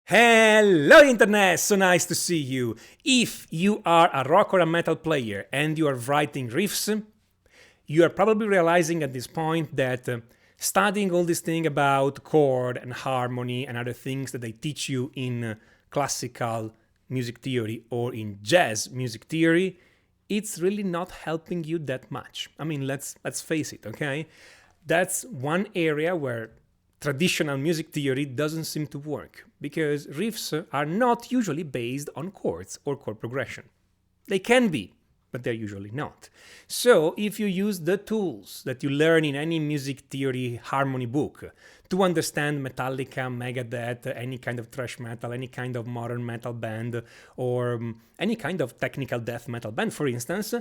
Hello Internet, so nice to see you. If you are a rock or a metal player and you are writing riffs, you are probably realizing at this point that studying all this thing about chord and harmony and other things that they teach you in classical music theory or in jazz music theory, it's really not helping you that much. I mean, let's face it, okay? That's one area where traditional music theory doesn't seem to work, because riffs are not usually based on chords or chord progression. They can be, but they're usually not. So if you use the tools that you learn in any music theory harmony book to understand Metallica, Megadeth, any kind of thrash metal, any kind of modern metal band, or any kind of technical death metal band, for instance,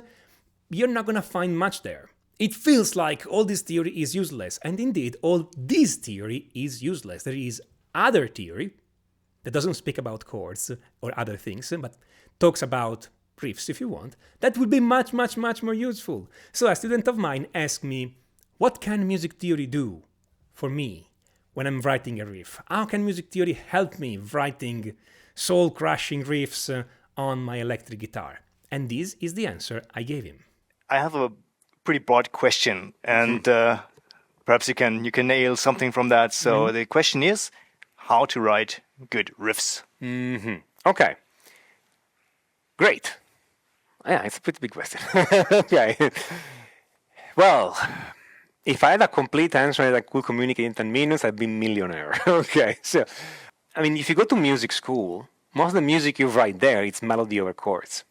you're not gonna find much there. It feels like all this theory is useless, and indeed all this theory is useless. There is other theory that doesn't speak about chords or other things, but talks about riffs if you want, that would be much more useful. So a student of mine asked me, what can music theory do for me when I'm writing a riff? How can music theory help me writing soul-crushing riffs on my electric guitar? And this is the answer I gave him. I have a pretty broad question, and perhaps you can nail something from that. So the question is, how to write good riffs? Okay. Great. Yeah, it's a pretty big question. Okay. Well, if I had a complete answer that I could communicate in 10 minutes, I'd be millionaire. Okay. So, I mean, if you go to music school, most of the music you write there, it's melody over chords.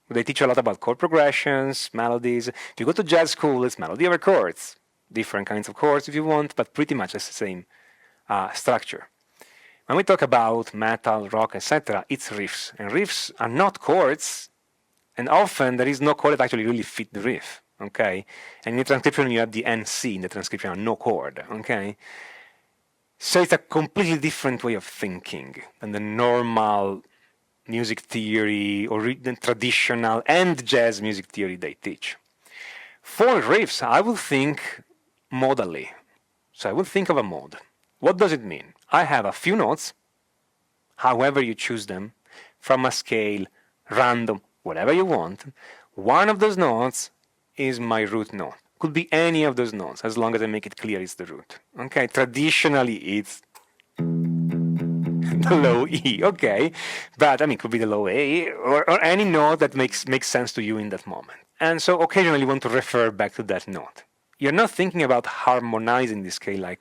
They teach you a lot about chord progressions, melodies. If you go to jazz school, it's melody over chords. Different kinds of chords if you want, but pretty much it's the same structure. When we talk about metal, rock, etc., it's riffs. And riffs are not chords, and often there is no chord that actually really fit the riff. Okay? And in the transcription you have the NC in the transcription, no chord. Okay? So it's a completely different way of thinking than the normal music theory or the traditional and jazz music theory they teach. For riffs, I will think modally. So I will think of a mode. What does it mean? I have a few notes, however you choose them, from a scale, random, whatever you want. One of those notes is my root note. Could be any of those notes, as long as I make it clear it's the root. Okay, traditionally it's the low E, okay, but I mean, it could be the low A or any note that makes sense to you in that moment. And so occasionally you want to refer back to that note. You're not thinking about harmonizing the scale like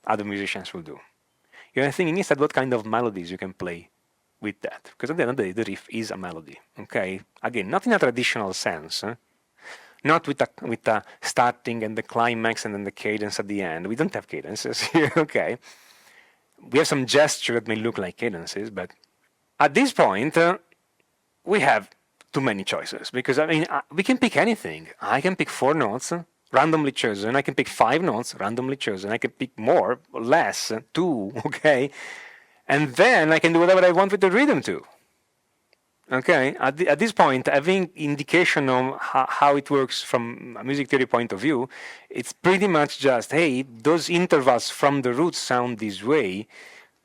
other musicians will do. You're thinking instead what kind of melodies you can play with that, because at the end of the day, the riff is a melody. Okay, again, not in a traditional sense. Not with the starting and the climax and then the cadence at the end. We don't have cadences here, okay. We have some gesture that may look like cadences, but at this point, we have too many choices, because I mean, we can pick anything. I can pick 4 notes, randomly chosen. I can pick 5 notes, randomly chosen. I can pick more or less, 2, okay? And then I can do whatever I want with the rhythm too. Okay, at this point, having indication of how it works from a music theory point of view, it's pretty much just, hey, those intervals from the roots sound this way,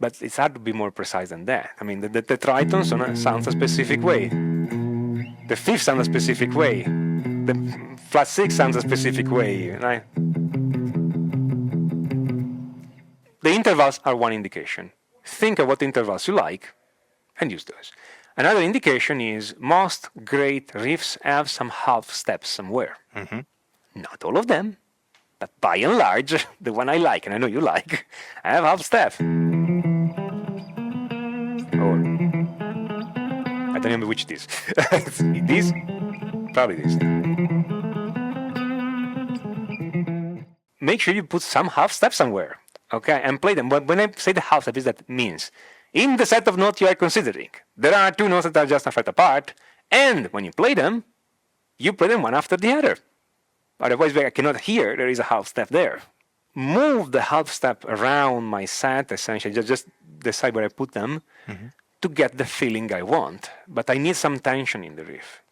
but it's hard to be more precise than that. I mean, the tritone sounds a specific way. The fifth sounds a specific way. The flat 6 sounds a specific way, right? The intervals are one indication. Think of what intervals you like and use those. Another indication is most great riffs have some half steps somewhere. Not all of them, but by and large, the one I like, and I know you like, I have half step. Or, I don't remember which it is. This? Probably this. Make sure you put some half step somewhere, okay, and play them. But when I say the half step, that means in the set of notes you are considering, there are 2 notes that are just a fret apart, and when you play them one after the other. Otherwise, I cannot hear there is a half step there. Move the half step around my set, essentially, just decide where I put them to get the feeling I want. But I need some tension in the riff.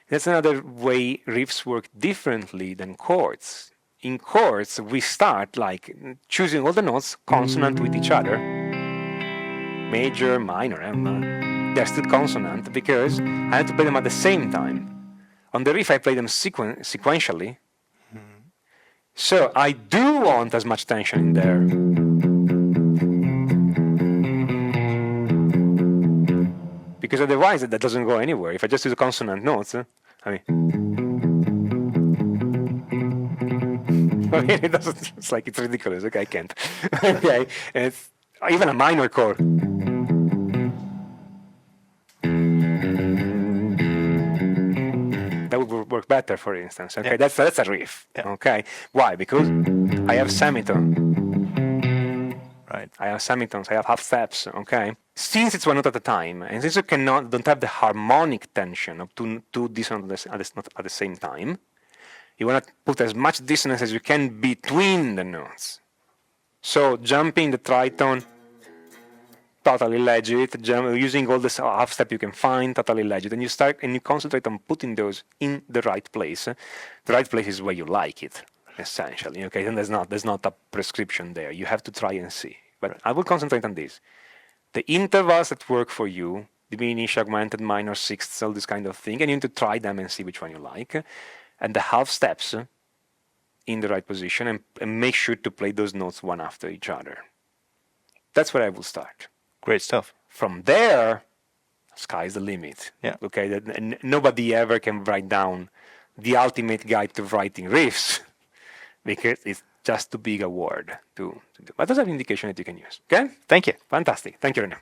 That's another way riffs work differently than chords. In chords, we start like choosing all the notes consonant with each other, major, minor, they're still consonant because I have to play them at the same time. On the riff, I play them sequentially. So I do want as much tension in there. Because otherwise, that doesn't go anywhere. If I just use consonant notes, I mean, it doesn't. It's like it's ridiculous. Okay, I can't. Okay, it's even a minor chord. That would work better, for instance. Okay, Yeah. that's a riff. Yeah. Okay, why? Because I have semitone. Right. I have semitones. I have half steps. Okay. Since it's one note at a time, and since you don't have the harmonic tension of two dissonant notes at the same time, you want to put as much dissonance as you can between the notes. So jumping the tritone, totally legit. Using all the half step you can find, totally legit. And you start and you concentrate on putting those in the right place. The right place is where you like it, essentially. Okay, and there's not a prescription there. You have to try and see. But I will concentrate on this. The intervals that work for you, diminished, augmented, minor, sixths, all this kind of thing, and you need to try them and see which one you like. And the half steps in the right position, and make sure to play those notes one after each other. That's where I will start. Great stuff. From there, sky's the limit. Yeah. Okay, and nobody ever can write down the ultimate guide to writing riffs because it's just too big a word to do. But those are indications that you can use. Okay? Thank you. Fantastic. Thank you, René.